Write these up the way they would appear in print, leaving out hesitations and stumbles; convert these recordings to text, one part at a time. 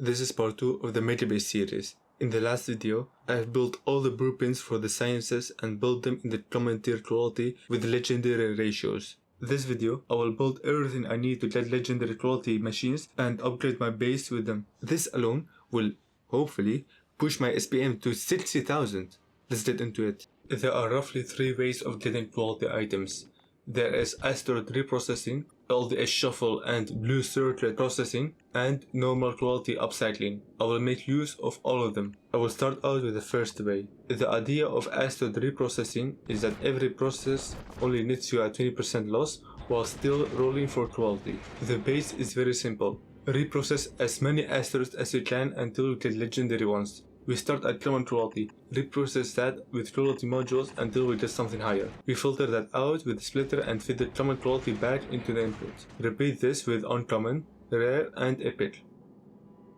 This is part 2 of the Metal Base series. In the last video, I have built all the blueprints for the sciences and built them in the common tier quality with legendary ratios. This video, I will build everything I need to get legendary quality machines and upgrade my base with them. This alone will, hopefully, push my SPM to 60,000. Let's get into it. There are roughly 3 ways of getting quality items. There is asteroid reprocessing, LDS shuffle and blue circuit processing, and normal quality upcycling. I will make use of all of them. I will start out with the first way. The idea of asteroid reprocessing is that every process only nets you a 20% loss while still rolling for quality. The base is very simple. Reprocess as many asteroids as you can until you get legendary ones. We start at common quality, reprocess that with quality modules until we get something higher. We filter that out with the splitter and feed the common quality back into the input. Repeat this with uncommon, rare and epic.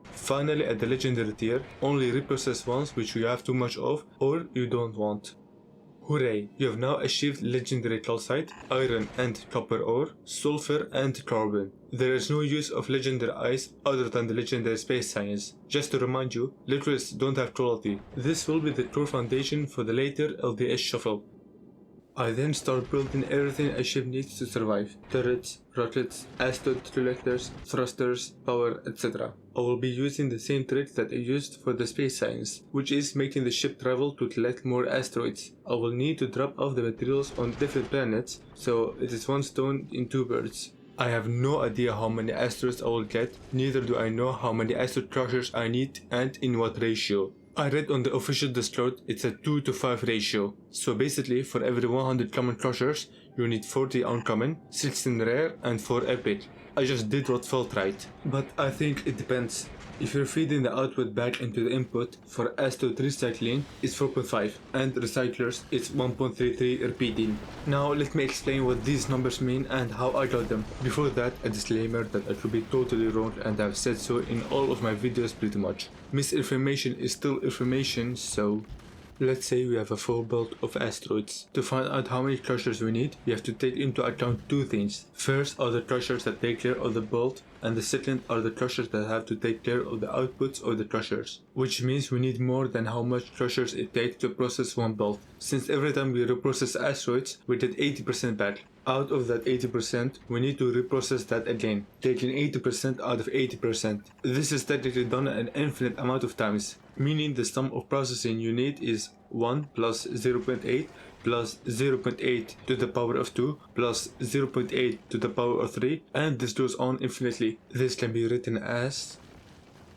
Finally, at the legendary tier, only reprocess ones which you have too much of or you don't want. Hooray! You have now achieved legendary calcite, iron and copper ore, sulfur and carbon. There is no use of legendary ice other than the legendary space science. Just to remind you, liquids don't have quality. This will be the core foundation for the later LDS shuffle. I then start building everything a ship needs to survive. Turrets, rockets, asteroid collectors, thrusters, power, etc. I will be using the same trick that I used for the space science, which is making the ship travel to collect more asteroids. I will need to drop off the materials on different planets, so it is one stone in two birds. I have no idea how many asteroids I will get, neither do I know how many asteroid crushers I need and in what ratio. I read on the official Discord it's a 2 to 5 ratio, so basically for every 100 common crushers you need 40 uncommon, 16 rare and 4 epic. I just did what felt right, but I think it depends. If you're feeding the output back into the input, for asteroid recycling it's 4.5 and recyclers it's 1.33 repeating. Now let me explain what these numbers mean and how I got them. Before that, a disclaimer that I could be totally wrong and I've said so in all of my videos pretty much. Misinformation is still information, so let's say we have a full build of asteroids. To find out how many crushers we need, we have to take into account two things. First are the crushers that take care of the build, and the second are the crushers that have to take care of the outputs of the crushers. Which means we need more than how much crushers it takes to process one build. Since every time we reprocess asteroids, we get 80% back. Out of that 80%, we need to reprocess that again, taking 80% out of 80%. This is technically done an infinite amount of times, meaning the sum of processing you need is 1 plus 0.8 plus 0.8 to the power of 2 plus 0.8 to the power of 3, and this goes on infinitely. This can be written as...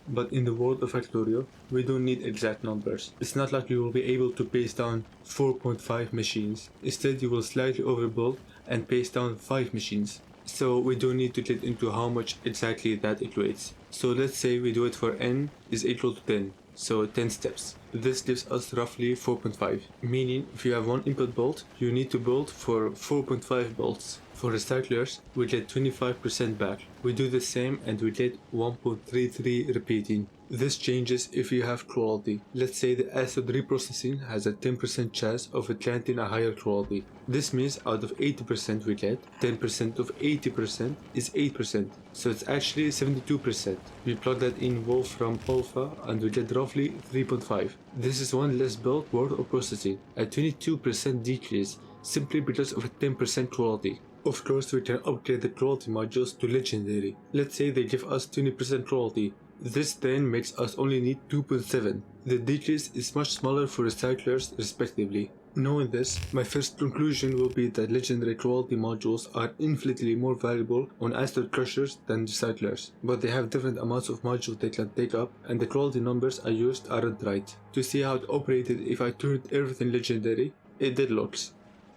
But in the world of Factorio, we don't need exact numbers. It's not like you will be able to pace down 4.5 machines. Instead, you will slightly overbuild and pace down 5 machines. So we don't need to get into how much exactly that equates. So let's say we do it for n is equal to 10. So 10 steps. This gives us roughly 4.5. Meaning, if you have one input bolt, you need to build for 4.5 bolts. For recyclers, we get 25% back. We do the same and we get 1.33 repeating. This changes if you have quality. Let's say the acid reprocessing has a 10% chance of it granting a higher quality. This means out of 80% we get, 10% of 80% is 8%. So it's actually 72%. We plug that in Wolfram Alpha and we get roughly 3.5. This is one less build worth of processing, a 22% decrease simply because of a 10% quality. Of course, we can upgrade the quality modules to legendary. Let's say they give us 20% quality. This then makes us only need 2.7. The decrease is much smaller for recyclers respectively. Knowing this, my first conclusion will be that legendary quality modules are infinitely more valuable on asteroid crushers than recyclers, but they have different amounts of modules they can take up and the quality numbers I used aren't right. To see how it operated if I turned everything legendary, it deadlocks.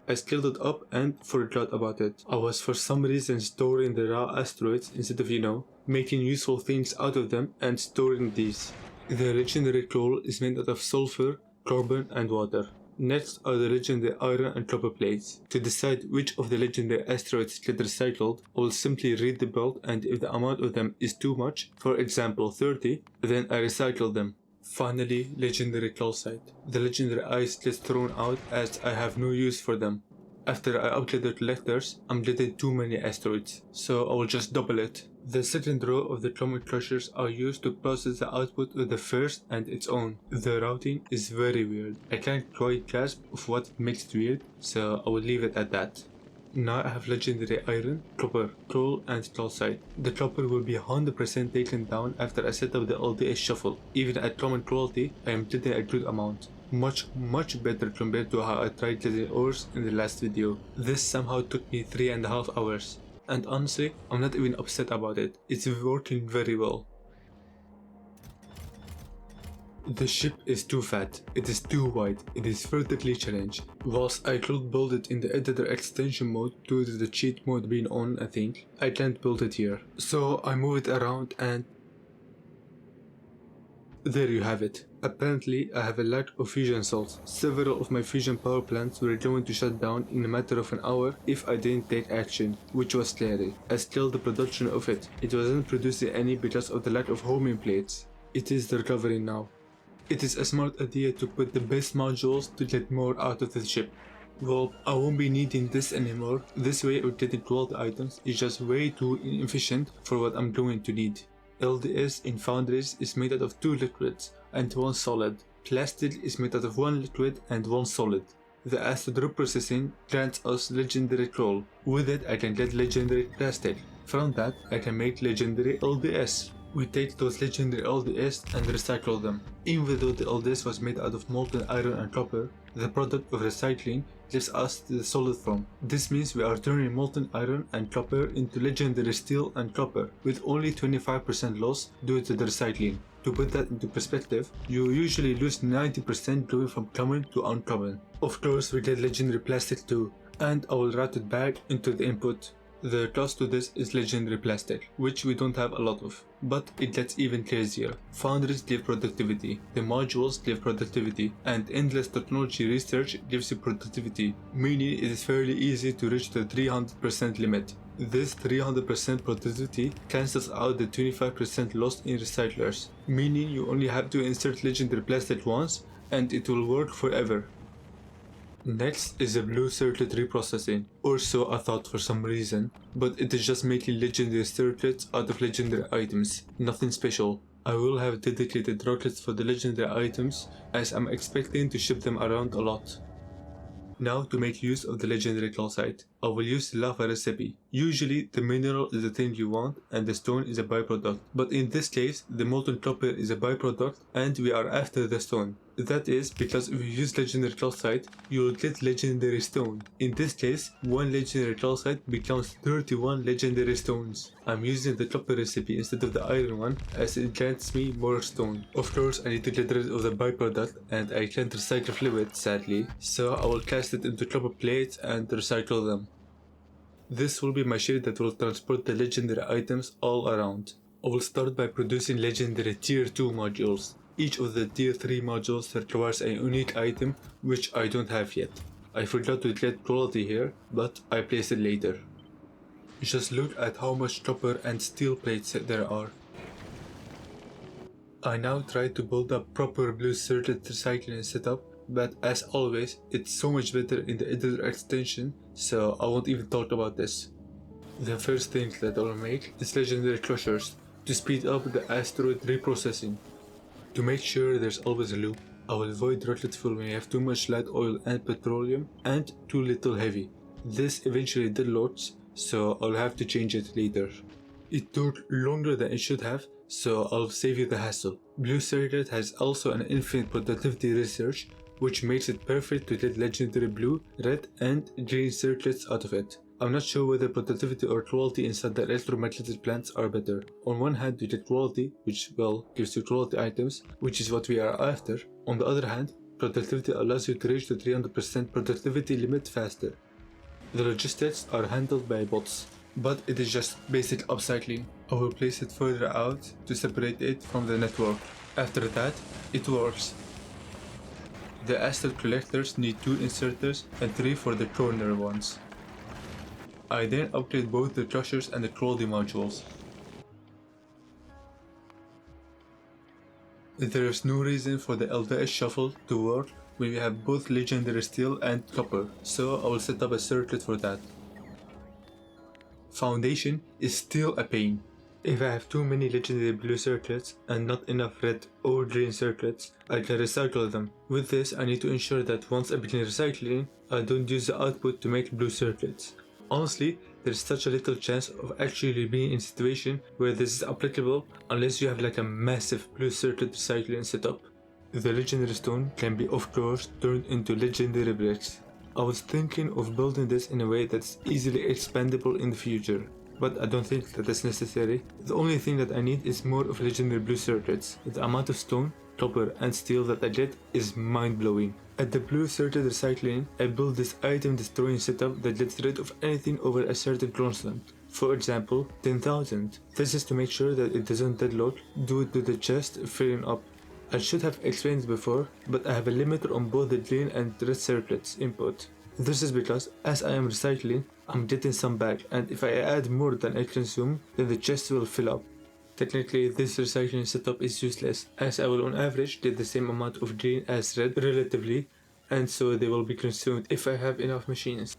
I scaled it up and forgot about it. I was for some reason storing the raw asteroids instead of, making useful things out of them and storing these. The legendary coal is made out of sulfur, carbon and water. Next are the legendary iron and copper plates. To decide which of the legendary asteroids get recycled, I will simply read the build, and if the amount of them is too much, for example 30, then I recycle them. Finally, legendary calcite. The legendary ice gets thrown out as I have no use for them. After I upgrade the collectors, I'm getting too many asteroids, so I will just double it. The second row of the common crushers are used to process the output of the first and its own. The routing is very weird. I can't quite grasp of what makes it weird, so I will leave it at that. Now I have legendary iron, copper, coal and calcite. The copper will be 100% taken down after I set up the LDS shuffle. Even at common quality, I am getting a good amount. Much better compared to how I tried getting ores in the last video. This somehow took me 3.5 hours. And honestly, I'm not even upset about it. It's working very well. The ship is too fat, it is too wide, it is vertically challenged. Whilst I could build it in the editor extension mode due to the cheat mode being on, I think, I can't build it here. So I move it around and there you have it. Apparently, I have a lack of fusion cells. Several of my fusion power plants were going to shut down in a matter of an hour if I didn't take action, which was scary. I scaled the production of it. It wasn't producing any because of the lack of homing plates. It is recovering now. It is a smart idea to put the best modules to get more out of the ship. Well, I won't be needing this anymore. This way of getting quality items is just way too inefficient for what I'm going to need. LDS in foundries is made out of 2 liquids and 1 solid. Plastic is made out of 1 liquid and 1 solid. The acid reprocessing grants us legendary coal. With it I can get legendary plastic. From that I can make legendary LDS. We take those legendary LDS and recycle them. Even though the LDS was made out of molten iron and copper, the product of recycling gives us the solid form. This means we are turning molten iron and copper into legendary steel and copper with only 25% loss due to the recycling. To put that into perspective, you usually lose 90% going from common to uncommon. Of course we get legendary plastic too, and I will route it back into the input. The cost to this is legendary plastic, which we don't have a lot of, but it gets even crazier. Foundries give productivity, the modules give productivity, and endless technology research gives you productivity, meaning it is fairly easy to reach the 300% limit. This 300% productivity cancels out the 25% lost in recyclers, meaning you only have to insert legendary plastic once and it will work forever. Next is the blue circuit reprocessing, or so I thought for some reason, but it is just making legendary circuits out of legendary items, nothing special. I will have dedicated rockets for the legendary items as I'm expecting to ship them around a lot. Now to make use of the legendary calcite, I will use the lava recipe. Usually the mineral is the thing you want and the stone is a byproduct, but in this case the molten copper is a byproduct and we are after the stone. That is because if you use legendary calcite, you will get legendary stone. In this case, 1 legendary calcite becomes 31 legendary stones. I'm using the copper recipe instead of the iron one as it grants me more stone. Of course I need to get rid of the byproduct and I can't recycle fluid sadly, so I will cast it into copper plates and recycle them. This will be my ship that will transport the legendary items all around. I will start by producing legendary tier 2 modules. Each of the tier 3 modules requires a unique item which I don't have yet. I forgot to get quality here, but I place it later. Just look at how much copper and steel plates there are. I now try to build a proper blue circuit recycling setup, but as always, it's so much better in the editor extension, so I won't even talk about this. The first thing that I'll make is legendary crushers to speed up the asteroid reprocessing. To make sure there's always a loop, I will avoid rocket fuel when you have too much light oil and petroleum and too little heavy. This eventually deadloads, so I'll have to change it later. It took longer than it should have, so I'll save you the hassle. Blue circuit has also an infinite productivity research, which makes it perfect to get legendary blue, red and green circuits out of it. I'm not sure whether productivity or quality inside the electromagnetic plants are better. On one hand you get quality, which well gives you quality items, which is what we are after. On the other hand, productivity allows you to reach the 300% productivity limit faster. The logistics are handled by bots, but it is just basic upcycling. I will place it further out to separate it from the network. After that, it works. The asset collectors need 2 inserters and 3 for the corner ones. I then upgrade both the crushers and the quality modules. There is no reason for the LDS shuffle to work we have both legendary steel and copper, so I will set up a circuit for that. Foundation is still a pain. If I have too many legendary blue circuits and not enough red or green circuits, I can recycle them. With this, I need to ensure that once I begin recycling, I don't use the output to make blue circuits. Honestly, there is such a little chance of actually being in a situation where this is applicable unless you have like a massive blue circuit recycling setup. The legendary stone can be of course turned into legendary bricks. I was thinking of building this in a way that's easily expandable in the future, but I don't think that is necessary. The only thing that I need is more of legendary blue circuits. The amount of stone, copper and steel that I get is mind-blowing. At the blue circuit recycling, I built this item destroying setup that gets rid of anything over a certain constant. For example, 10,000. This is to make sure that it doesn't deadlock due to the chest filling up. I should have explained before, but I have a limiter on both the green and red circuits input. This is because as I am recycling, I'm getting some back, and if I add more than I consume, then the chest will fill up. Technically, this recycling setup is useless, as I will on average get the same amount of green as red relatively, and so they will be consumed if I have enough machines.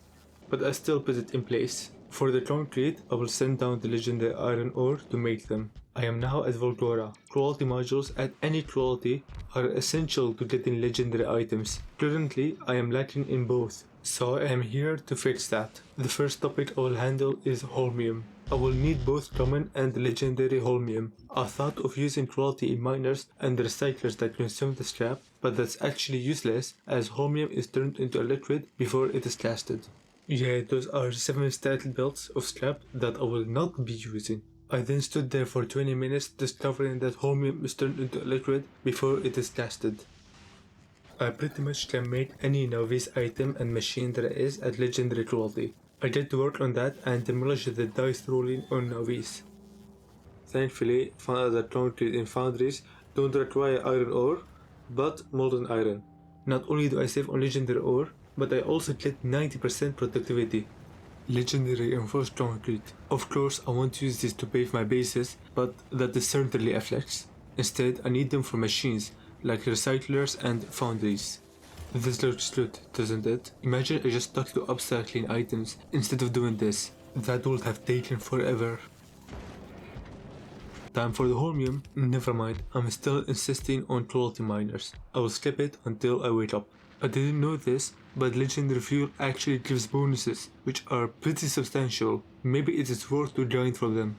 But I still put it in place. For the concrete, I will send down the legendary iron ore to make them. I am now at Volgora. Quality modules at any quality are essential to getting legendary items. Currently, I am lacking in both, so I am here to fix that. The first topic I will handle is holmium. I will need both common and legendary holmium. I thought of using quality in miners and recyclers that consume the scrap, but that's actually useless as holmium is turned into a liquid before it is casted. Yeah, those are 7 stacked belts of scrap that I will not be using. I then stood there for 20 minutes discovering that holmium is turned into a liquid before it is casted. I pretty much can make any novice item and machine there is at legendary quality. I get to work on that and demolish the dice rolling on novice. Thankfully, found out that concrete in foundries don't require iron ore, but molten iron. Not only do I save on legendary ore, but I also get 90% productivity. Legendary reinforced concrete. Of course, I won't use this to pave my bases, but that is certainly a flex. Instead, I need them for machines, like recyclers and foundries. This looks good, doesn't it? Imagine I just stuck to upcycling items instead of doing this. That would have taken forever. Time for the holmium? Never mind, I'm still insisting on quality miners. I will skip it until I wake up. I didn't know this, but legendary fuel actually gives bonuses, which are pretty substantial. Maybe it is worth to grind for them.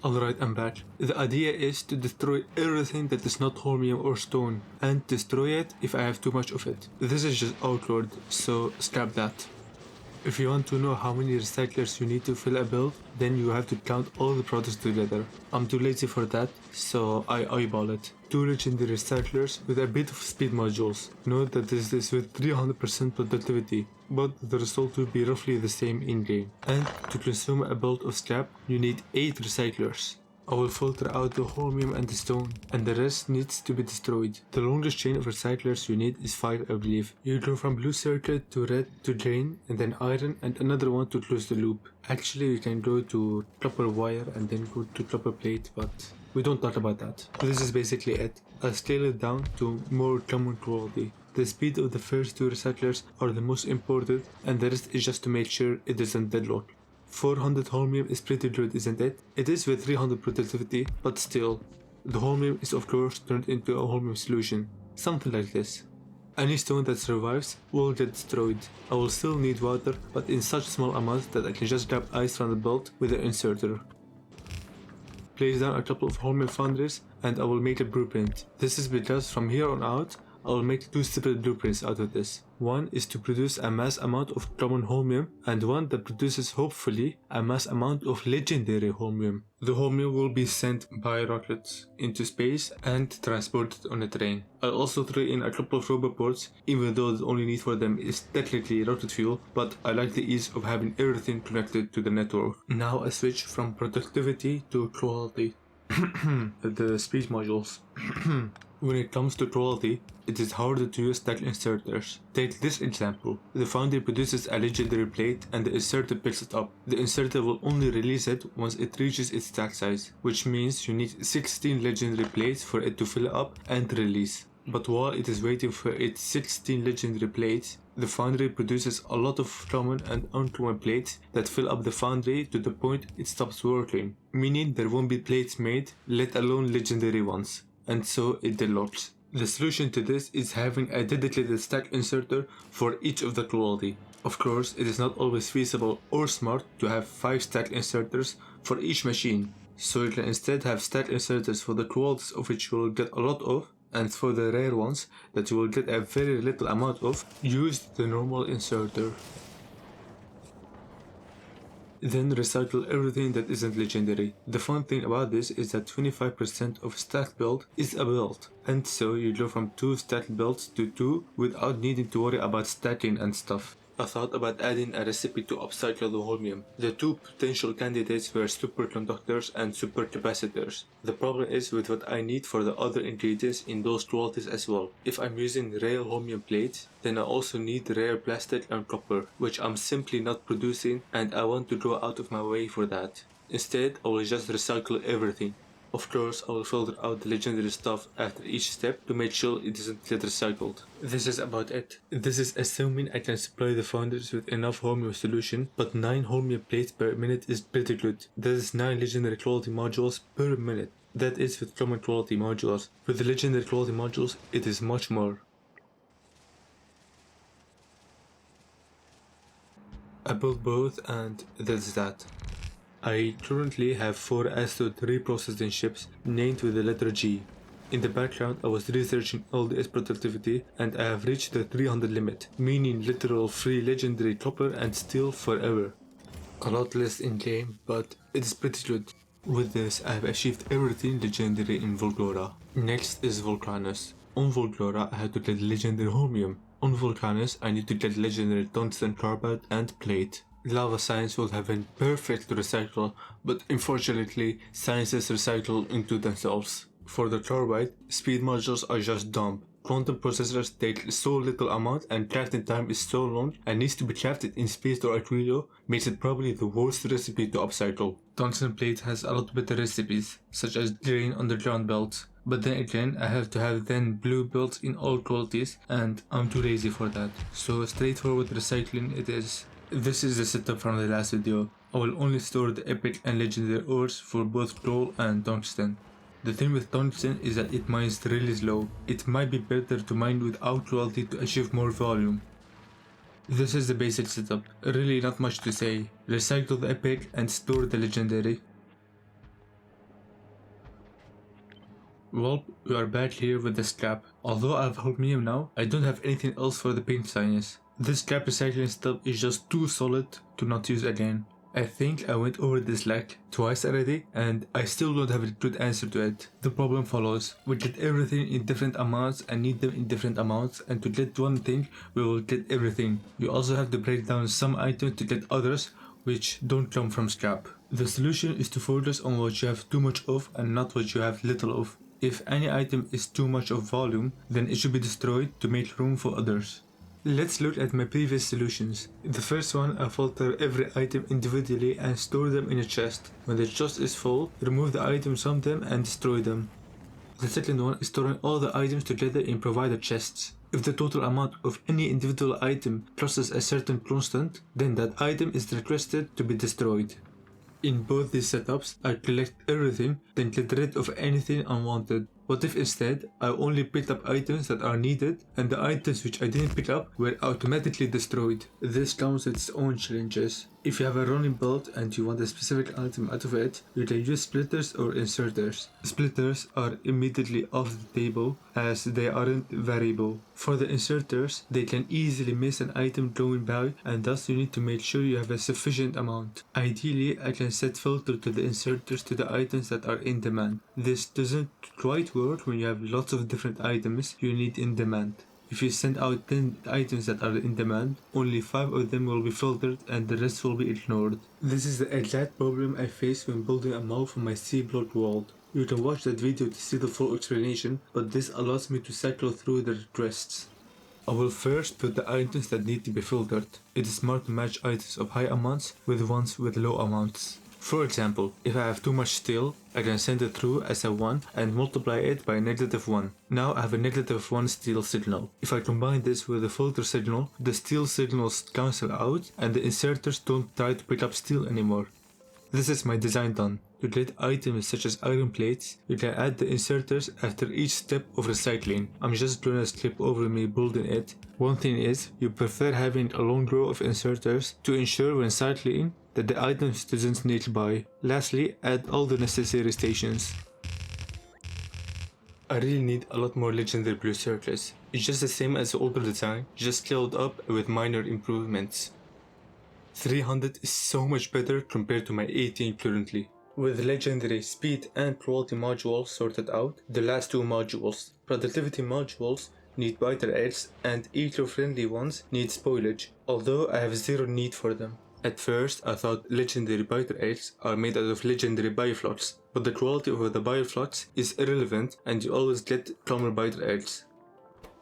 Alright, I'm back. The idea is to destroy everything that is not holmium or stone, and destroy it if I have too much of it. This is just outward, so scrap that. If you want to know how many recyclers you need to fill a build, then you have to count all the products together. I'm too lazy for that, so I eyeball it. 2 legendary recyclers with a bit of speed modules. Note that this is with 300% productivity, but the result will be roughly the same in-game. And to consume a build of scrap, you need 8 recyclers. I will filter out the holmium and the stone, and the rest needs to be destroyed. The longest chain of recyclers you need is 5, I believe. You go from blue circuit to red to green, and then iron, and another one to close the loop. Actually, you can go to copper wire and then go to copper plate, but we don't talk about that. This is basically it. I'll scale it down to more common quality. The speed of the first 2 recyclers are the most important, and the rest is just to make sure it doesn't deadlock. 400 holmium is pretty good, isn't it? It is with 300 productivity, but still. The holmium is of course turned into a holmium solution. Something like this. Any stone that survives will get destroyed. I will still need water, but in such small amounts that I can just grab ice from the belt with the inserter. Place down a couple of holmium foundries and I will make a blueprint. This is because from here on out, I will make 2 separate blueprints out of this. One is to produce a mass amount of common holmium, and one that produces hopefully a mass amount of legendary holmium. The holmium will be sent by rockets into space and transported on a train. I'll also throw in a couple of roboports, even though the only need for them is technically rocket fuel, but I like the ease of having everything connected to the network. Now I switch from productivity to quality. The speed modules. When it comes to quality, it is harder to use stack inserters. Take this example. The foundry produces a legendary plate and the inserter picks it up. The inserter will only release it once it reaches its stack size, which means you need 16 legendary plates for it to fill up and release. But while it is waiting for its 16 legendary plates, the foundry produces a lot of common and uncommon plates that fill up the foundry to the point it stops working, meaning there won't be plates made, let alone legendary ones, and so it deadlocks. The solution to this is having a dedicated stack inserter for each of the quality. Of course, it is not always feasible or smart to have 5 stack inserters for each machine, so you can instead have stack inserters for the qualities of which you will get a lot of, and for the rare ones that you will get a very little amount of, use the normal inserter. Then recycle everything that isn't legendary. The fun thing about this is that 25% of stacked build is a build, and so you go from 2 stacked builds to 2 without needing to worry about stacking and stuff. I thought about adding a recipe to upcycle the holmium. The 2 potential candidates were superconductors and supercapacitors. The problem is with what I need for the other ingredients in those qualities as well. If I'm using rare holmium plates, then I also need rare plastic and copper, which I'm simply not producing, and I want to go out of my way for that. Instead, I will just recycle everything. Of course, I will filter out the legendary stuff after each step to make sure it doesn't get recycled. This is about it. This is assuming I can supply the founders with enough holmium solution, but 9 holmium plates per minute is pretty good. That is 9 legendary quality modules per minute. That is with common quality modules. With the legendary quality modules, it is much more. I built both and that's that. I currently have 4 Astro 3 processing ships named with the letter G. In the background I was researching LDS productivity and I have reached the 300 limit, meaning literal free legendary copper and steel forever. A lot less in game, but it is pretty good. With this I have achieved everything legendary in Volgora. Next is Volcanus. On Volgora I have to get legendary holmium. On Volcanus I need to get legendary tungsten carbide and plate. Lava science would have been perfect to recycle, but unfortunately sciences recycle into themselves. For the carbide, speed modules are just dumb. Quantum processors take so little amount and crafting time is so long and needs to be crafted in space or Aquilio, makes it probably the worst recipe to upcycle. Tungsten plate has a lot better recipes, such as green underground belts. But then again, I have to have then blue belts in all qualities and I'm too lazy for that. So straightforward recycling it is. This is the setup from the last video. I will only store the epic and legendary ores for both coal and tungsten. The thing with tungsten is that it mines really slow. It might be better to mine without quality to achieve more volume. This is the basic setup. Really not much to say. Recycle the epic and store the legendary. Well, we are back here with the scrap. Although I have holmium now, I don't have anything else for the paint science. This scrap recycling stuff is just too solid to not use again. I think I went over this like twice already and I still don't have a good answer to it. The problem follows. We get everything in different amounts and need them in different amounts, and to get one thing we will get everything. You also have to break down some items to get others which don't come from scrap. The solution is to focus on what you have too much of and not what you have little of. If any item is too much of volume, then it should be destroyed to make room for others. Let's look at my previous solutions. The first one, I filter every item individually and store them in a chest. When the chest is full, remove the items from them and destroy them. The second one is storing all the items together in provider chests. If the total amount of any individual item crosses a certain constant, then that item is requested to be destroyed. In both these setups, I collect everything, then get rid of anything unwanted. What if instead, I only picked up items that are needed, and the items which I didn't pick up were automatically destroyed? This comes with its own challenges. If you have a running build and you want a specific item out of it, you can use splitters or inserters. Splitters are immediately off the table as they aren't variable. For the inserters, they can easily miss an item going by, and thus you need to make sure you have a sufficient amount. Ideally, I can set filter to the inserters to the items that are in demand. This doesn't quite work when you have lots of different items you need in demand. If you send out 10 items that are in demand, only 5 of them will be filtered and the rest will be ignored. This is the exact problem I faced when building a mall for my C-block world. You can watch that video to see the full explanation, but this allows me to cycle through the requests. I will first put the items that need to be filtered. It is smart to match items of high amounts with ones with low amounts. For example, if I have too much steel, I can send it through as a 1 and multiply it by -1. Now I have a -1 steel signal. If I combine this with a filter signal, the steel signals cancel out and the inserters don't try to pick up steel anymore. This is my design done. To get items such as iron plates, you can add the inserters after each step of recycling. I'm just doing a skip over me building it. One thing is, you prefer having a long row of inserters to ensure when cycling that the items doesn't nearby. Lastly, add all the necessary stations. I really need a lot more legendary blue circles. It's just the same as the older design, just scaled up with minor improvements. 300 is so much better compared to my 18 currently. With legendary speed and quality modules sorted out, the last two modules, productivity modules, need biter eggs and eco-friendly ones need spoilage, although I have zero need for them. At first I thought legendary biter eggs are made out of legendary bioflocs, but the quality of the bioflocs is irrelevant and you always get common biter eggs.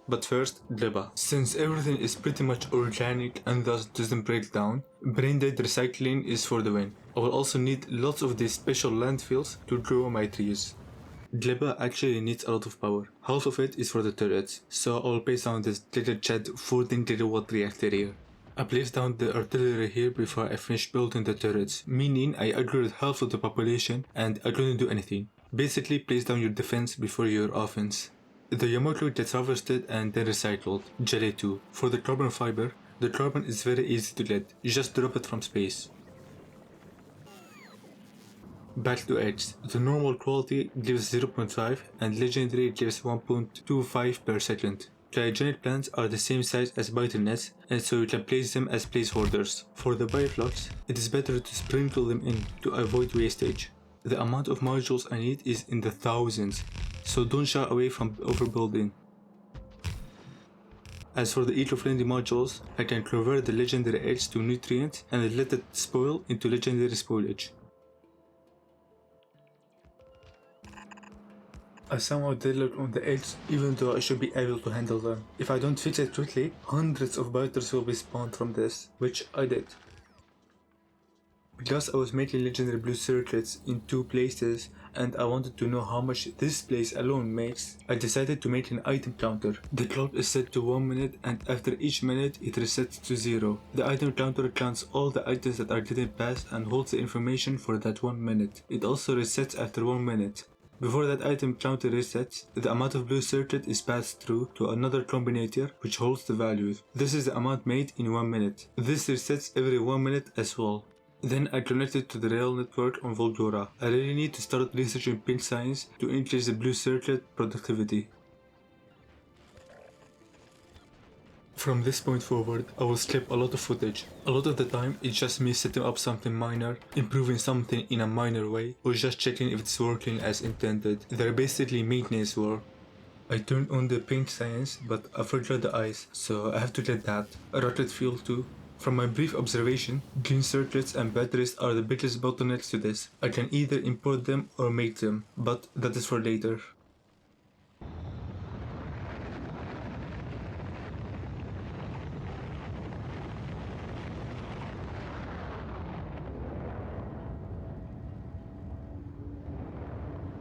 But first, gleba. Since everything is pretty much organic and thus doesn't break down, brain dead recycling is for the win. I will also need lots of these special landfills to grow my trees. Gleba actually needs a lot of power. Half of it is for the turrets, so I will place down this little Chat 14 kilowatt reactor here. I placed down the artillery here before I finished building the turrets, meaning I aggroed half of the population and I couldn't do anything. Basically, place down your defense before your offense. The Yamato gets harvested and then recycled, jelly too. For the carbon fiber, the carbon is very easy to get, you just drop it from space. Back to eggs. The normal quality gives 0.5 and legendary gives 1.25 per second. Cryogenic plants are the same size as biter nets and so you can place them as placeholders. For the bioflocs, it is better to sprinkle them in to avoid wastage. The amount of modules I need is in the thousands, so don't shy away from overbuilding. As for the eco-friendly modules, I can convert the legendary eggs to nutrients and let it spoil into legendary spoilage. I somehow deadlocked on the eggs even though I should be able to handle them. If I don't fix it quickly, hundreds of biters will be spawned from this, which I did. Because I was making legendary blue circuits in two places and I wanted to know how much this place alone makes, I decided to make an item counter. The clock is set to 1 minute and after each minute it resets to 0. The item counter counts all the items that are getting passed and holds the information for that 1 minute. It also resets after 1 minute. Before that item counter resets, the amount of blue circuit is passed through to another combinator which holds the values. This is the amount made in 1 minute. This resets every 1 minute as well. Then I connected to the rail network on Volgora. I really need to start researching pink science to increase the blue circuit productivity. From this point forward, I will skip a lot of footage. A lot of the time, it's just me setting up something minor, improving something in a minor way, or just checking if it's working as intended. They're basically maintenance work. I turned on the pink science, but I forgot the eyes, so I have to get that. A rocket fuel too. From my brief observation, green circuits and batteries are the biggest bottlenecks to this. I can either import them or make them, but that is for later.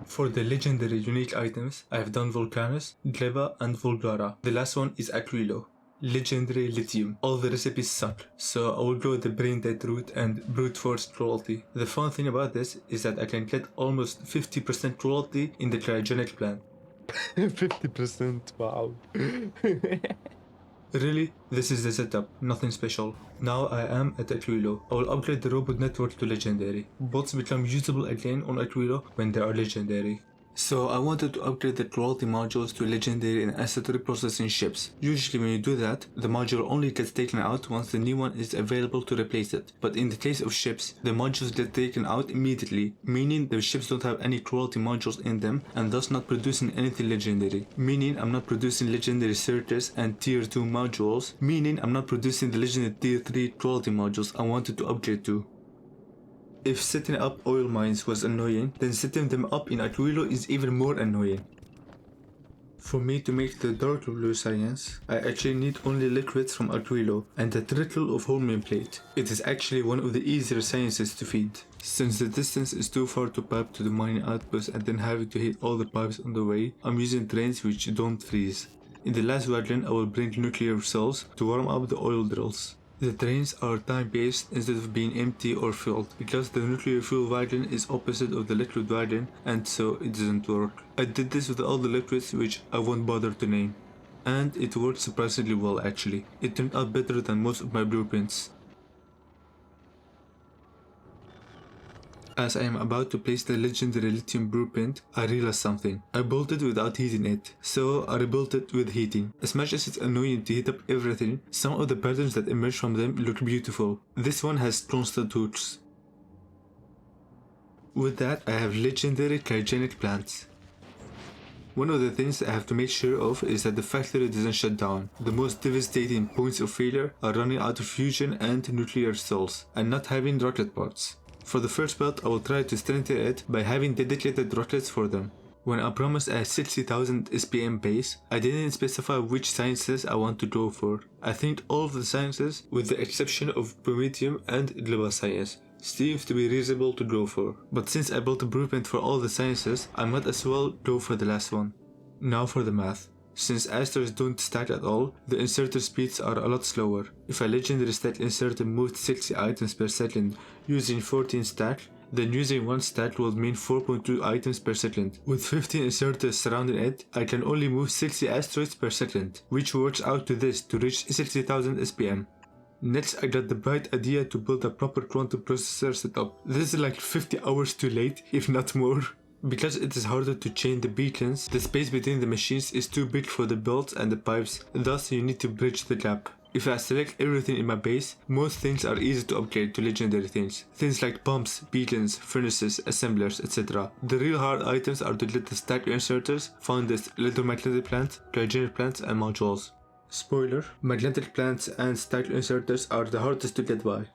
For the legendary unique items, I have done Volcanus, Gleba and Volgara. The last one is Aquilo. Legendary lithium. All the recipes suck, so I will go with the brain dead route and brute force quality. The fun thing about this is that I can get almost 50% quality in the cryogenic plant. 50%, wow. Really, this is the setup, nothing special. Now I am at Aquilo. I will upgrade the robot network to legendary. Bots become usable again on Aquilo when they are legendary. So I wanted to upgrade the quality modules to legendary in asset reprocessing ships. Usually when you do that, the module only gets taken out once the new one is available to replace it. But in the case of ships, the modules get taken out immediately, meaning the ships don't have any quality modules in them and thus not producing anything legendary. Meaning I'm not producing legendary circuits and tier 2 modules, meaning I'm not producing the legendary tier 3 quality modules I wanted to upgrade to. If setting up oil mines was annoying, then setting them up in Aquilo is even more annoying. For me to make the dark blue science, I actually need only liquids from Aquilo and a trickle of holmium plate. It is actually one of the easier sciences to feed. Since the distance is too far to pipe to the mining outpost and then having to hit all the pipes on the way, I'm using drains which don't freeze. In the last wagon I will bring nuclear cells to warm up the oil drills. The drains are time-based instead of being empty or filled, because the nuclear fuel wagon is opposite of the liquid wagon and so it doesn't work. I did this with all the liquids which I won't bother to name. And it worked surprisingly well actually. It turned out better than most of my blueprints. As I am about to place the legendary lithium blueprint, I realized something. I built it without heating it, so I rebuilt it with heating. As much as it's annoying to heat up everything, some of the patterns that emerge from them look beautiful. This one has constant hooks. With that, I have legendary cryogenic plants. One of the things I have to make sure of is that the factory doesn't shut down. The most devastating points of failure are running out of fusion and nuclear cells, and not having rocket parts. For the first build, I will try to strengthen it by having dedicated rockets for them. When I promised a 60,000 SPM base, I didn't specify which sciences I want to go for. I think all of the sciences, with the exception of Prometheum and Global Science, seems to be reasonable to go for. But since I built a blueprint for all the sciences, I might as well go for the last one. Now for the math. Since asters don't stack at all, the inserter speeds are a lot slower. If a legendary stack inserter moved 60 items per second using 14 stack, then using 1 stack will mean 4.2 items per second. With 15 inserters surrounding it, I can only move 60 asteroids per second, which works out to this to reach 60,000 SPM. Next, I got the bright idea to build a proper quantum processor setup. This is like 50 hours too late, if not more. Because it is harder to chain the beacons, the space between the machines is too big for the belts and the pipes, thus you need to bridge the gap. If I select everything in my base, most things are easy to upgrade to legendary things. Things like pumps, beacons, furnaces, assemblers, etc. The real hard items are to get the stack inserters, found as electromagnetic plants, cryogenic plants and modules. Spoiler, magnetic plants and stack inserters are the hardest to get by.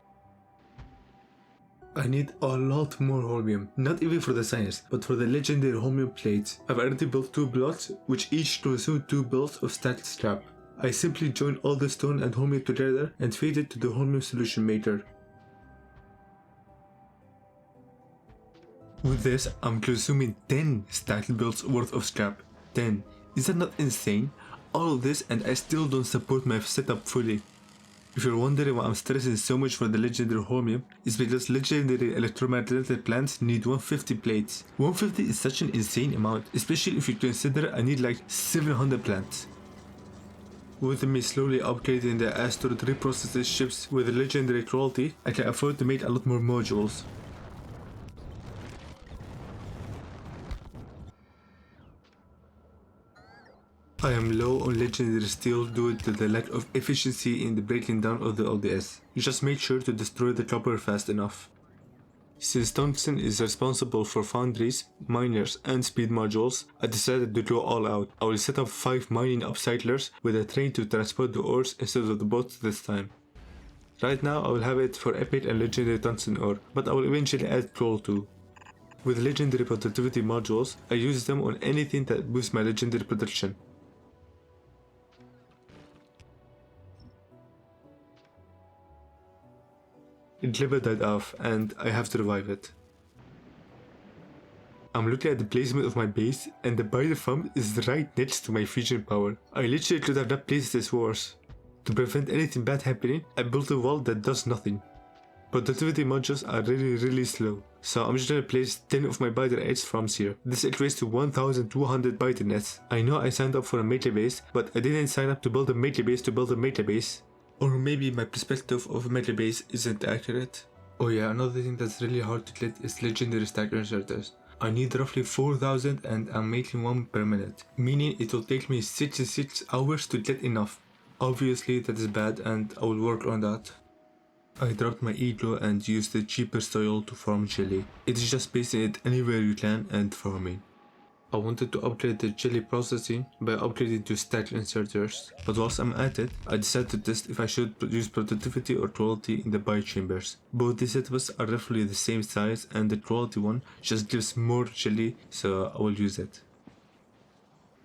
I need a lot more holmium, not even for the science, but for the legendary holmium plates. I've already built 2 blocks, which each consume 2 belts of stacked scrap. I simply join all the stone and holmium together and feed it to the holmium solution maker. With this, I'm consuming 10 stacked belts worth of scrap. 10. Is that not insane? All of this and I still don't support my setup fully. If you're wondering why I'm stressing so much for the legendary holmium, it's because legendary electromagnetic plants need 150 plates. 150 is such an insane amount, especially if you consider I need like 700 plants. With me slowly upgrading the asteroid reprocessed ships with the legendary quality, I can afford to make a lot more modules. I am low on legendary steel due to the lack of efficiency in the breaking down of the LDS. Just make sure to destroy the copper fast enough. Since tungsten is responsible for foundries, miners and speed modules, I decided to go all out. I will set up 5 mining upcyclers with a train to transport the ores instead of the boats this time. Right now I will have it for epic and legendary tungsten ore, but I will eventually add coal too. With legendary productivity modules, I use them on anything that boosts my legendary production. Glibber died off and I have to revive it. I'm looking at the placement of my base and the body farm is right next to my fusion power. I literally could have not placed this worse. To prevent anything bad happening, I built a wall that does nothing. Productivity modules are really slow, so I'm just gonna place 10 of my biter eggs farms here. This equates to 1200 biter nets. I know I signed up for a melee base, but I didn't sign up to build a melee base to build a melee base. Or maybe my perspective of a melee base isn't accurate. Oh yeah, another thing that's really hard to get is legendary stack inserters. I need roughly 4000 and I'm making 1 per minute, meaning it will take me 66 hours to get enough. Obviously that is bad and I will work on that. I dropped my ego and used the cheaper soil to farm jelly. It's just placing it anywhere you can and farming. I wanted to upgrade the jelly processing by upgrading to stack inserters, but whilst I'm at it, I decided to test if I should use productivity or quality in the biochambers. Both these setups are roughly the same size and the quality one just gives more jelly, so I will use it.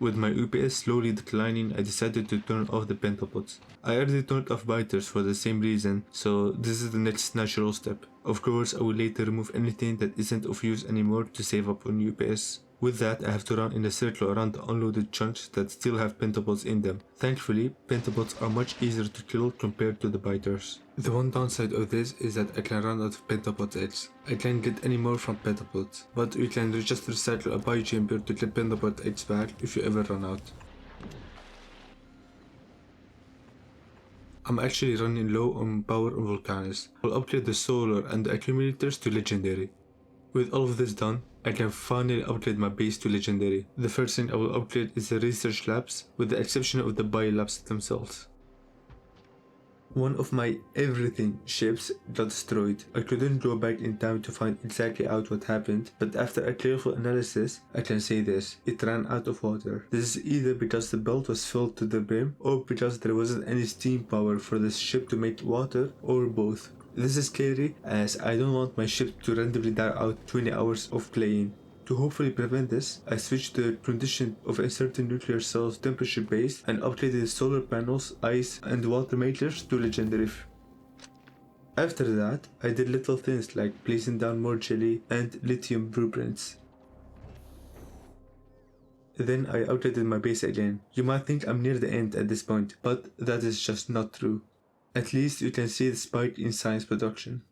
With my UPS slowly declining, I decided to turn off the pentapods. I already turned off biters for the same reason, so this is the next natural step. Of course, I will later remove anything that isn't of use anymore to save up on UPS. With that, I have to run in a circle around the unloaded chunks that still have pentapods in them. Thankfully, pentapods are much easier to kill compared to the biters. The one downside of this is that I can run out of pentapod eggs. I can't get any more from pentapods, but you can just recycle a biochamber to get pentapod eggs back if you ever run out. I'm actually running low on power on Volcanus. I'll upgrade the solar and the accumulators to legendary. With all of this done, I can finally upgrade my base to legendary. The first thing I will upgrade is the research labs, with the exception of the biolabs themselves. One of my everything ships got destroyed. I couldn't go back in time to find exactly out what happened, but after a careful analysis, I can say this: it ran out of water. This is either because the belt was filled to the brim, or because there wasn't any steam power for this ship to make water, or both. This is scary, as I don't want my ship to randomly die out 20 hours of playing. To hopefully prevent this, I switched the condition of a certain nuclear cell's temperature base and upgraded the solar panels, ice, and water makers to legendary. After that, I did little things like placing down more jelly and lithium blueprints. Then I upgraded my base again. You might think I'm near the end at this point, but that is just not true. At least you can see the spike in science production.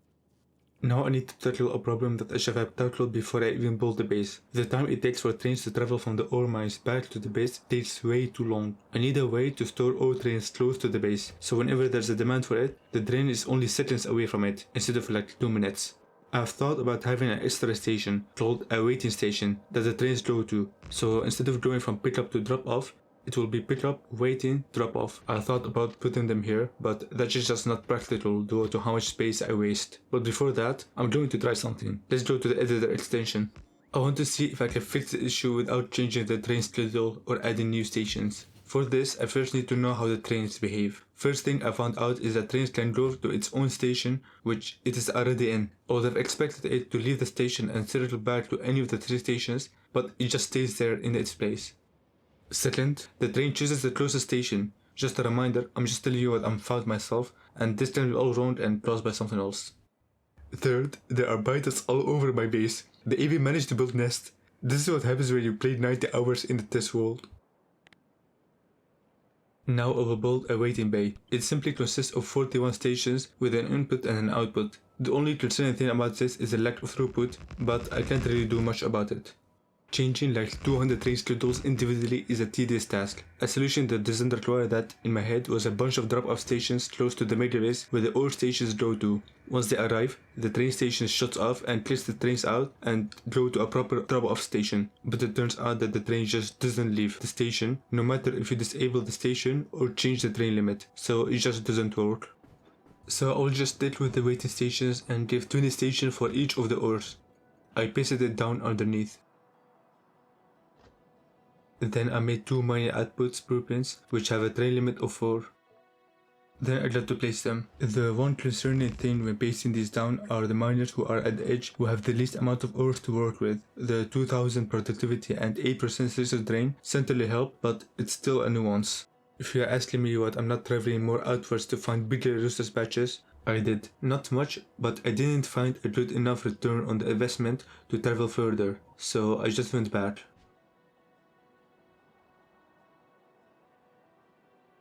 Now I need to tackle a problem that I should have tackled before I even build the base. The time it takes for trains to travel from the ore mines back to the base takes way too long. I need a way to store ore trains close to the base, so whenever there's a demand for it, the train is only seconds away from it, instead of like 2 minutes. I've thought about having an extra station, called a waiting station, that the trains go to, so instead of going from pickup to drop off, it will be pick up, waiting, drop off. I thought about putting them here, but that is just not practical due to how much space I waste. But before that, I'm going to try something. Let's go to the editor extension. I want to see if I can fix the issue without changing the train schedule or adding new stations. For this, I first need to know how the trains behave. First thing I found out is that trains can go to its own station, which it is already in. I would have expected it to leave the station and circle back to any of the 3 stations, but it just stays there in its place. Second, the train chooses the closest station. Just a reminder, I'm just telling you what I'm found myself, and this can be all wrong and caused by something else. Third, there are biters all over my base. They even managed to build nests. This is what happens when you play 90 hours in the test world. Now I will build a waiting bay. It simply consists of 41 stations with an input and an output. The only concerning thing about this is the lack of throughput, but I can't really do much about it. Changing like 200 train schedules individually is a tedious task. A solution that doesn't require that, in my head, was a bunch of drop-off stations close to the mega base where the ore stations go to. Once they arrive, the train station shuts off and clears the trains out and go to a proper drop-off station. But it turns out that the train just doesn't leave the station, no matter if you disable the station or change the train limit, so it just doesn't work. So I'll just stick with the waiting stations and give 20 stations for each of the ores. I pasted it down underneath. Then I made 2 mining outputs blueprints, which have a train limit of 4. Then I got to place them. The one concerning thing when pasting these down are the miners who are at the edge who have the least amount of ores to work with. The 2000 productivity and 8% resource drain certainly help, but it's still a nuance. If you're asking me what I'm not traveling more outwards to find bigger resource patches, I did. Not much, but I didn't find a good enough return on the investment to travel further, so I just went back.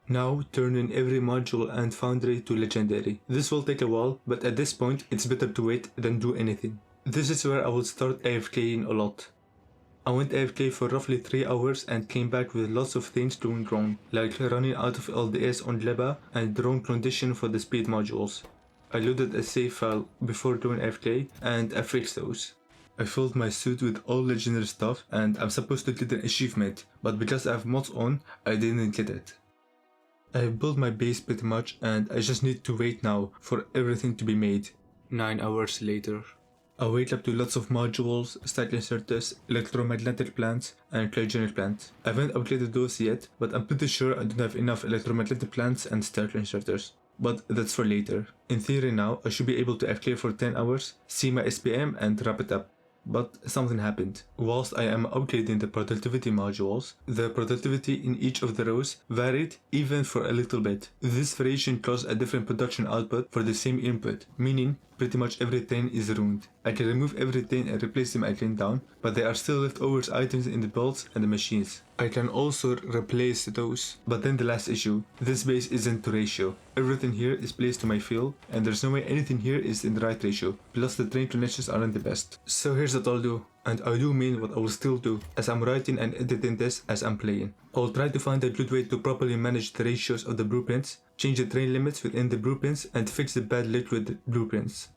Now turning every module and foundry to legendary. This will take a while, but at this point it's better to wait than do anything. This is where I will start AFKing a lot. I went AFK for roughly 3 hours and came back with lots of things going wrong, like running out of LDS on Leba and the wrong condition for the speed modules. I loaded a save file before doing AFK and I fixed those. I filled my suit with all legendary stuff and I'm supposed to get an achievement, but because I have mods on, I didn't get it. I have built my base pretty much and I just need to wait now for everything to be made. 9 hours later. I wake up to lots of modules, stack inserters, electromagnetic plants, and cryogenic plants. I haven't upgraded those yet, but I'm pretty sure I don't have enough electromagnetic plants and stack inserters. But that's for later. In theory now, I should be able to FK for 10 hours, see my SPM and wrap it up. but something happened. Whilst I am upgrading the productivity modules, the productivity in each of the rows varied even for a little bit. This variation caused a different production output for the same input, meaning pretty much every train is ruined. I can remove every train and replace them again down, but there are still leftovers items in the belts and the machines. I can also replace those. But then the last issue, this base isn't to ratio. Everything here is placed to my fill, and there's no way anything here is in the right ratio, plus the train connections aren't the best. So here's what I'll do, and I do mean what I will still do, as I'm writing and editing this as I'm playing. I'll try to find a good way to properly manage the ratios of the blueprints, change the train limits within the blueprints, and fix the bad liquid blueprints.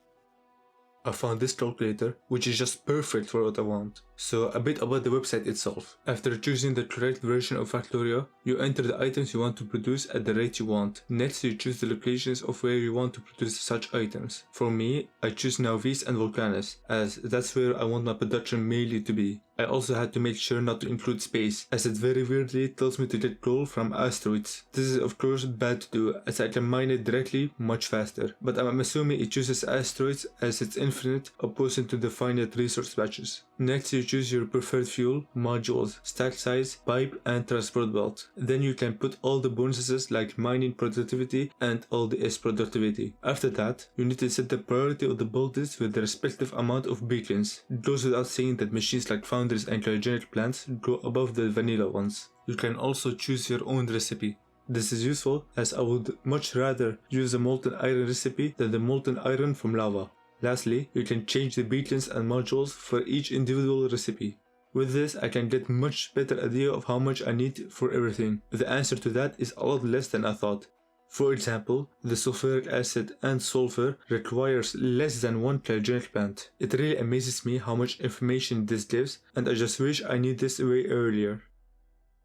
I found this calculator, which is just perfect for what I want. So a bit about the website itself. After choosing the correct version of Factorio, you enter the items you want to produce at the rate you want. Next, you choose the locations of where you want to produce such items. For me, I choose Nauvis and Vulcanus, as that's where I want my production mainly to be. I also had to make sure not to include space, as it very weirdly tells me to get coal from asteroids. This is of course bad to do, as I can mine it directly much faster, but I'm assuming it chooses asteroids as it's infinite opposed to the finite resource batches. Next, you choose your preferred fuel, modules, stack size, pipe, and transport belt. Then you can put all the bonuses like mining productivity and all the S productivity. After that, you need to set the priority of the buildings with the respective amount of beacons. It goes without saying that machines like foundries and cryogenic plants go above the vanilla ones. You can also choose your own recipe. This is useful as I would much rather use a molten iron recipe than the molten iron from lava. Lastly, you can change the beacons and modules for each individual recipe. With this, I can get much better idea of how much I need for everything. The answer to that is a lot less than I thought. For example, the sulfuric acid and sulfur requires less than one cryogenic plant. It really amazes me how much information this gives, and I just wish I knew this way earlier.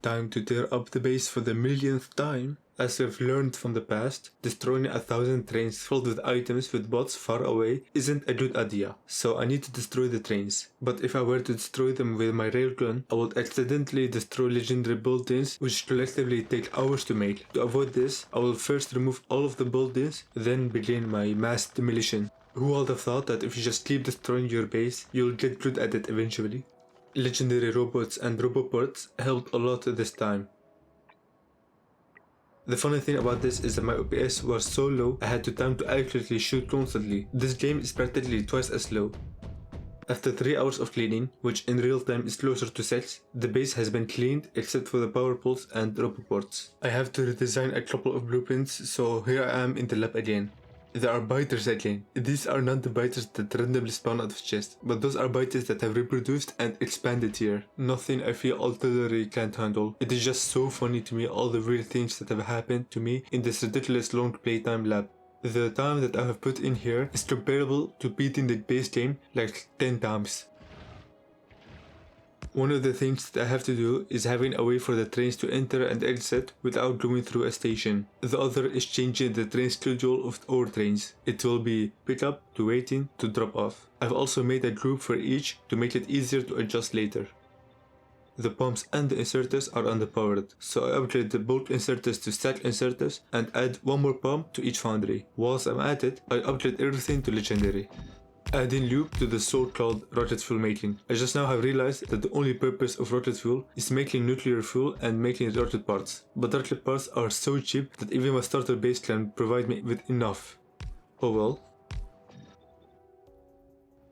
Time to tear up the base for the millionth time. As we've learned from the past, destroying 1,000 trains filled with items with bots far away isn't a good idea, so I need to destroy the trains. But if I were to destroy them with my railgun, I would accidentally destroy legendary buildings which collectively take hours to make. To avoid this, I will first remove all of the buildings, then begin my mass demolition. Who would have thought that if you just keep destroying your base, you'll get good at it eventually? Legendary robots and roboports helped a lot this time. The funny thing about this is that my OPS was so low I had to time to accurately shoot constantly. This game is practically twice as slow. After 3 hours of cleaning, which in real time is closer to 6, the base has been cleaned except for the power poles and roboports. I have to redesign a couple of blueprints, so here I am in the lab again. There are biters again. These are not the biters that randomly spawn out of chest, but those are biters that have reproduced and expanded here. Nothing I feel artillery can't handle. It is just so funny to me all the weird things that have happened to me in this ridiculous long playtime lab. The time that I have put in here is comparable to beating the base game like 10 times. One of the things that I have to do is having a way for the trains to enter and exit without going through a station. The other is changing the train schedule of our trains. It will be pick up to waiting to drop off. I've also made a group for each to make it easier to adjust later. The pumps and the inserters are underpowered, so I upgrade the bulk inserters to stack inserters and add one more pump to each foundry. Whilst I'm at it, I upgrade everything to legendary. Adding loop to the so-called rocket fuel making. I just now have realized that the only purpose of rocket fuel is making nuclear fuel and making rocket parts. But rocket parts are so cheap that even my starter base can provide me with enough. Oh well.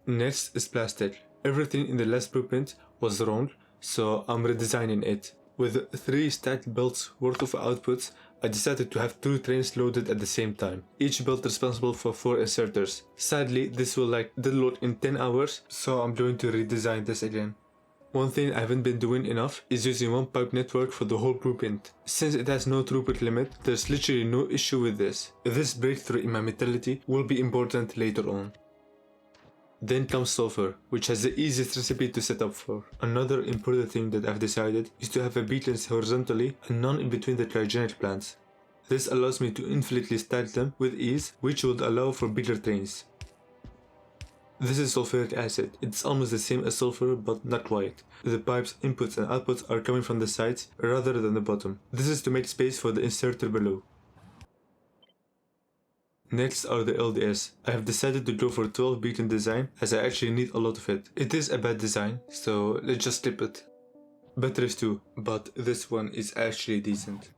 Next is plastic. Everything in the last blueprint was wrong, so I'm redesigning it. With 3 stacked belts worth of outputs, I decided to have 2 trains loaded at the same time, each belt responsible for 4 inserters. Sadly, this will deadload in 10 hours, so I'm going to redesign this again. One thing I haven't been doing enough is using one pipe network for the whole blueprint. Since it has no throughput limit, there's literally no issue with this. This breakthrough in my mentality will be important later on. Then comes sulfur, which has the easiest recipe to set up for. Another important thing that I've decided is to have a beacons horizontally and none in between the cryogenic plants. This allows me to infinitely stack them with ease, which would allow for bigger trains. This is sulfuric acid. It's almost the same as sulfur, but not quite. The pipe's inputs and outputs are coming from the sides rather than the bottom. This is to make space for the inserter below. Next are the LDS. I have decided to go for 12 beacon design as I actually need a lot of it. It is a bad design, so let's just skip it. Batteries too, but this one is actually decent.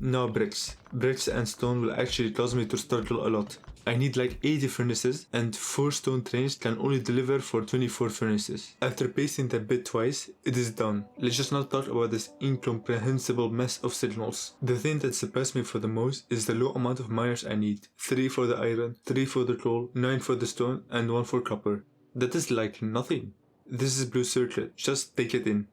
Now bricks. Bricks and stone will actually cause me to struggle a lot. I need like 80 furnaces and 4 stone trains can only deliver for 24 furnaces. After pasting that bit twice, it is done. Let's just not talk about this incomprehensible mess of signals. The thing that surprised me for the most is the low amount of miners I need. 3 for the iron, 3 for the coal, 9 for the stone and 1 for copper. That is like nothing. This is blue circuit, just take it in.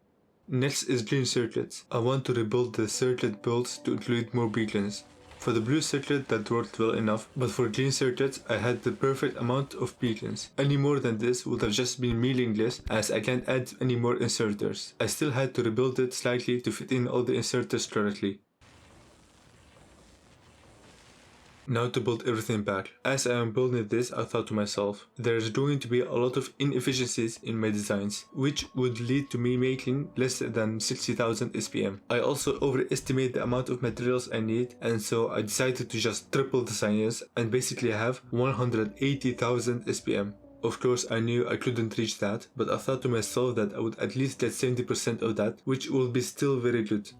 Next is green circuits. I want to rebuild the circuit builds to include more beacons. For the blue circuit that worked well enough, but for green circuits I had the perfect amount of beacons. Any more than this would have just been meaningless as I can't add any more inserters. I still had to rebuild it slightly to fit in all the inserters correctly. Now to build everything back. As I am building this, I thought to myself, there is going to be a lot of inefficiencies in my designs, which would lead to me making less than 60,000 SPM. I also overestimate the amount of materials I need, and so I decided to just triple the science and basically have 180,000 SPM. Of course, I knew I couldn't reach that, but I thought to myself that I would at least get 70% of that, which will be still very good.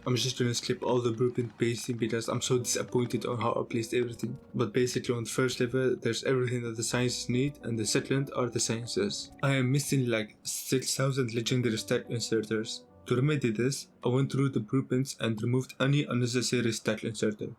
I'm just gonna skip all the blueprint pasting because I'm so disappointed on how I placed everything. But basically on the first level there's everything that the sciences need, and the second are the sciences. I am missing like 6,000 legendary stack inserters. To remedy this, I went through the blueprints and removed any unnecessary stack inserter.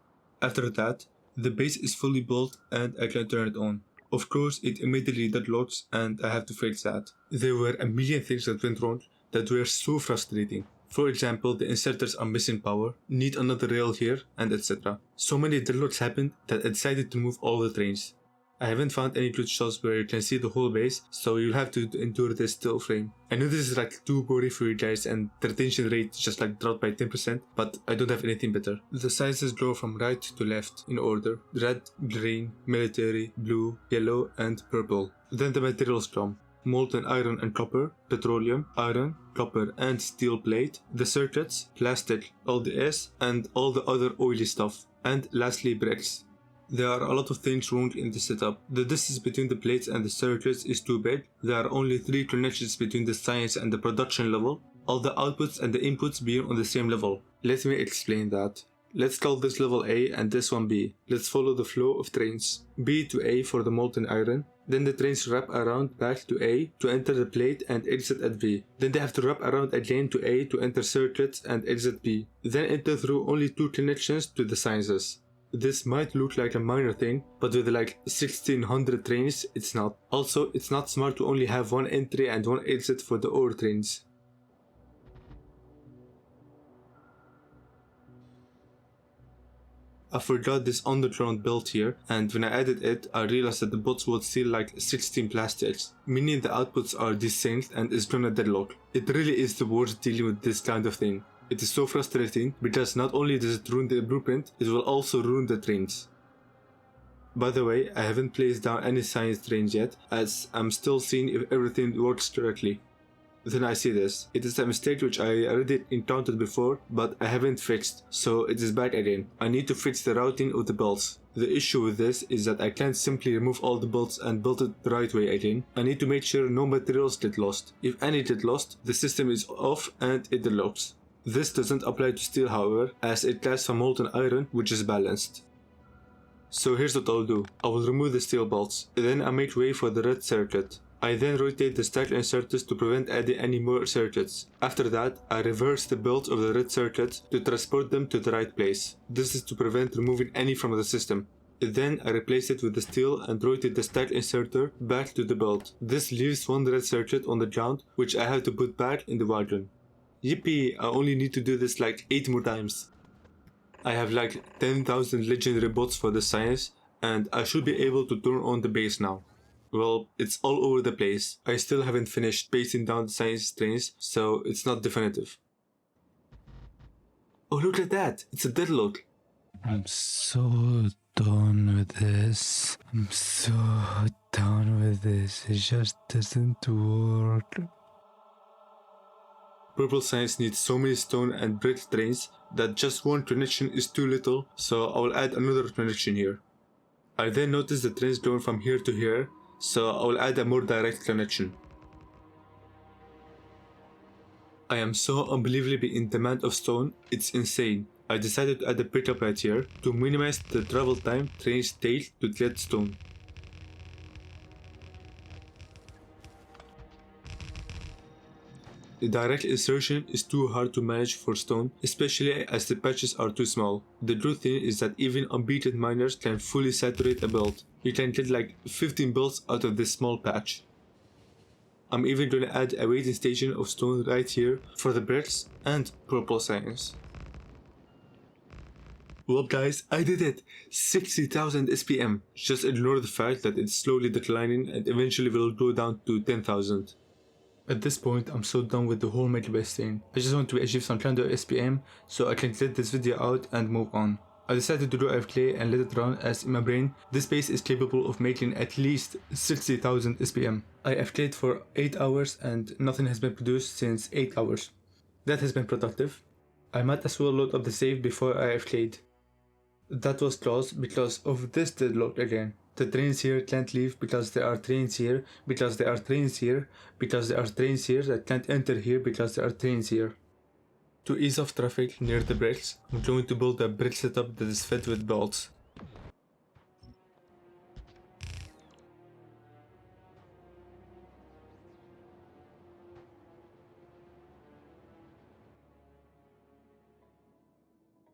After that, the base is fully built and I can turn it on. Of course it immediately deadlocks and I have to fix that. There were a million things that went wrong that were so frustrating. For example, the inserters are missing power, need another rail here, and etc. So many deadlocks happened that I decided to move all the trains. I haven't found any good shots where you can see the whole base, so you'll have to endure this still frame. I know this is like too boring for you guys and the retention rate just like dropped by 10%, but I don't have anything better. The sizes go from right to left in order: red, green, military, blue, yellow, and purple. Then the materials come: molten iron and copper, petroleum, iron, copper and steel plate, the circuits, plastic, LDS, and all the other oily stuff, and lastly bricks. There are a lot of things wrong in the setup. The distance between the plates and the circuits is too big, there are only 3 connections between the science and the production level, all the outputs and the inputs being on the same level. Let me explain that. Let's call this level A and this one B. Let's follow the flow of trains. B to A for the molten iron. Then the trains wrap around back to A to enter the plate and exit at B. Then they have to wrap around again to A to enter circuits and exit B. Then enter through only 2 connections to the sciences. This might look like a minor thing, but with like 1600 trains, it's not. Also, it's not smart to only have 1 entry and 1 exit for the ore trains. I forgot this underground belt here, and when I added it, I realized that the bots would steal like 16 plastics, meaning the outputs are desynced and is gonna deadlock. It really is the worst dealing with this kind of thing. It is so frustrating because not only does it ruin the blueprint, it will also ruin the trains. By the way, I haven't placed down any science trains yet, as I'm still seeing if everything works correctly. Then I see this. It is a mistake which I already encountered before, but I haven't fixed, so it is back again. I need to fix the routing of the belts. The issue with this is that I can't simply remove all the belts and build it the right way again. I need to make sure no materials get lost. If any get lost, the system is off and it deadlocks. This doesn't apply to steel however, as it lasts from molten iron, which is balanced. So here's what I'll do. I will remove the steel bolts, then I make way for the red circuit. I then rotate the stacked inserters to prevent adding any more circuits. After that, I reverse the build of the red circuits to transport them to the right place. This is to prevent removing any from the system. Then I replace it with the steel and rotate the stacked inserter back to the belt. This leaves 1 red circuit on the ground, which I have to put back in the wagon. Yippee, I only need to do this like 8 more times. I have like 10,000 legendary bots for the science, and I should be able to turn on the base now. Well, it's all over the place. I still haven't finished pacing down the science trains, so it's not definitive. Oh, look at that! It's a deadlock! I'm so done with this. I'm so done with this. It just doesn't work. Purple Science needs so many stone and brick trains that just one connection is too little, so I will add another connection here. I then noticed the trains going from here to here, so I will add a more direct connection. I am so unbelievably in demand of stone, it's insane. I decided to add a pickup right here to minimize the travel time trains take to get stone. The direct insertion is too hard to manage for stone, especially as the patches are too small. The good thing is that even unbeaten miners can fully saturate a build. You can get like 15 builds out of this small patch. I'm even gonna add a waiting station of stone right here for the bricks and Purple Science. Well guys, I did it! 60,000 SPM. Just ignore the fact that it's slowly declining and eventually will go down to 10,000. At this point, I'm so done with the whole metal base thing. I just want to achieve some kind of SPM so I can get this video out and move on. I decided to do clay and let it run, as in my brain, this base is capable of making at least 60,000 SPM. I have played for 8 hours and nothing has been produced since 8 hours. That has been productive. I might as well load up the save before I have played. That was close because of this deadlock again. The trains here can't leave because there are trains here, because there are trains here, because there are trains here that can't enter here because there are trains here. To ease off traffic near the bricks, I'm going to build a brick setup that is fed with bolts.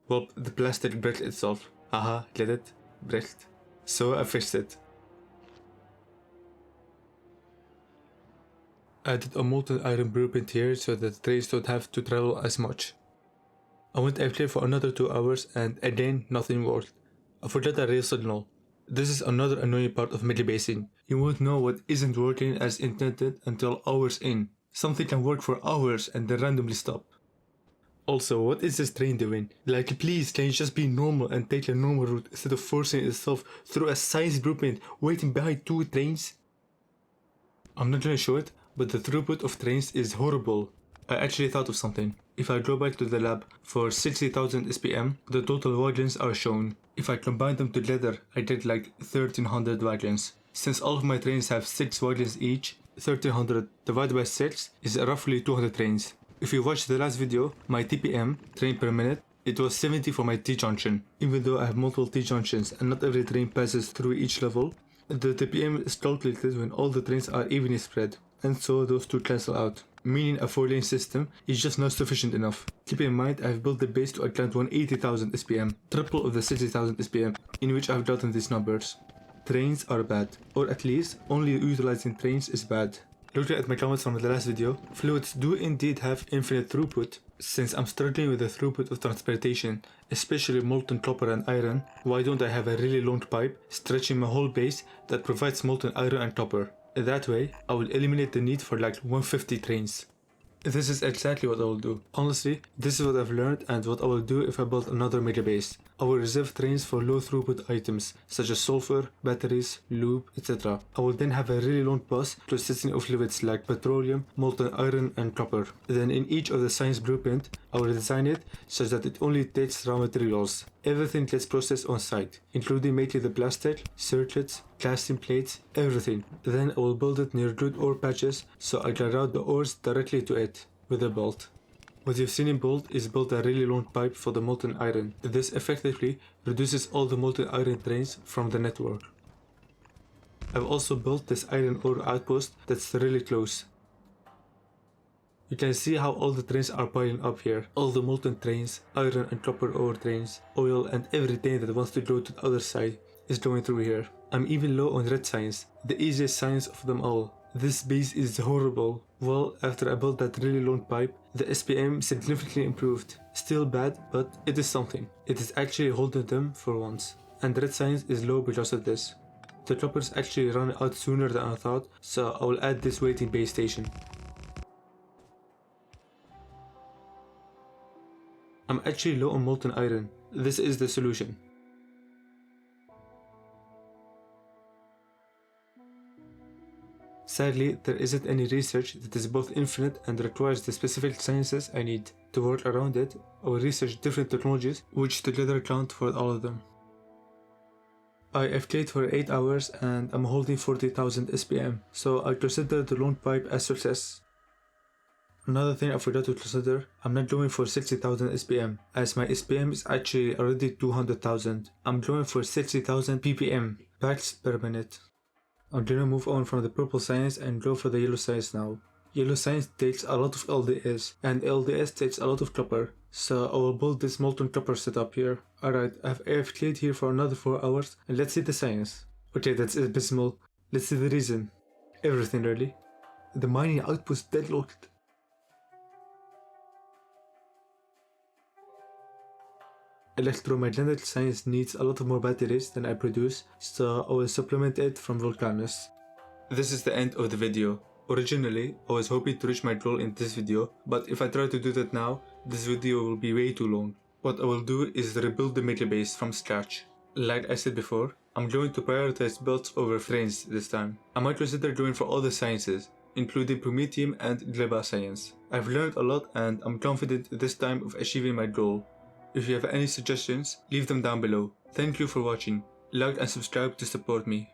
Well, the plastic brick itself. Haha, get it? Bricked. So I fixed it. Added a molten iron blueprint here so that the trains don't have to travel as much. I went airplane for another 2 hours and again nothing worked. I forgot a rail signal. This is another annoying part of melee basing. You won't know what isn't working as intended until hours in. Something can work for hours and then randomly stop. Also, what is this train doing? Like, please, can you just be normal and take a normal route instead of forcing itself through a science blueprint waiting behind 2 trains? I'm not gonna show it, but the throughput of trains is horrible. I actually thought of something. If I go back to the lab for 60,000 SPM, the total wagons are shown. If I combine them together, I get like 1300 wagons. Since all of my trains have 6 wagons each, 1300 divided by 6 is roughly 200 trains. If you watched the last video, my TPM, train per minute, it was 70 for my T-junction. Even though I have multiple T-junctions and not every train passes through each level, the TPM is calculated when all the trains are evenly spread, and so those two cancel out, meaning a 4-lane system is just not sufficient enough. Keep in mind, I've built the base to account 180,000 SPM, triple of the 60,000 SPM, in which I've gotten these numbers. Trains are bad, or at least only utilizing trains is bad. Looking at my comments from the last video, fluids do indeed have infinite throughput. Since I'm struggling with the throughput of transportation, especially molten copper and iron, why don't I have a really long pipe stretching my whole base that provides molten iron and copper? That way, I will eliminate the need for like 150 trains. This is exactly what I will do. Honestly, this is what I've learned and what I will do if I build another mega base. I will reserve trains for low throughput items such as sulfur, batteries, lube, etc. I will then have a really long bus consisting of fluids like petroleum, molten iron and copper. Then in each of the science blueprint, I will design it such that it only takes raw materials. Everything gets processed on site, including making the plastic, circuits, casting plates, everything. Then I will build it near good ore patches so I can route the ores directly to it with a bolt. What you've seen in bold is built a really long pipe for the molten iron. This effectively reduces all the molten iron trains from the network. I've also built this iron ore outpost that's really close. You can see how all the trains are piling up here. All the molten trains, iron and copper ore trains, oil and everything that wants to go to the other side is going through here. I'm even low on red science, the easiest science of them all. This base is horrible. Well, after I built that really long pipe, the SPM significantly improved. Still bad, but it is something. It is actually holding them for once. And red science is low because of this. The choppers actually ran out sooner than I thought, so I will add this waiting base station. I'm actually low on molten iron. This is the solution. Sadly, there isn't any research that is both infinite and requires the specific sciences I need. To work around it, I will research different technologies which together count for all of them. I have played for 8 hours and I'm holding 40,000 SPM, so I consider the long pipe a success. Another thing I forgot to consider, I'm not going for 60,000 SPM, as my SPM is actually already 200,000. I'm going for 60,000 ppm, packs per minute. I'm gonna move on from the purple science and go for the yellow science now. Yellow science takes a lot of LDS, and LDS takes a lot of copper, so I will build this molten copper setup here. Alright, I've played here for another 4 hours, and let's see the science. Okay, that's abysmal. Let's see the reason. Everything really. The mining output's deadlocked. Electromagnetic science needs a lot more batteries than I produce, so I will supplement it from volcanoes. This is the end of the video. Originally, I was hoping to reach my goal in this video, but if I try to do that now, this video will be way too long. What I will do is rebuild the mega base from scratch. Like I said before, I'm going to prioritize builds over frames this time. I might consider going for all the sciences, including Prometheum and Gleba science. I've learned a lot and I'm confident this time of achieving my goal. If you have any suggestions, leave them down below. Thank you for watching. Like and subscribe to support me.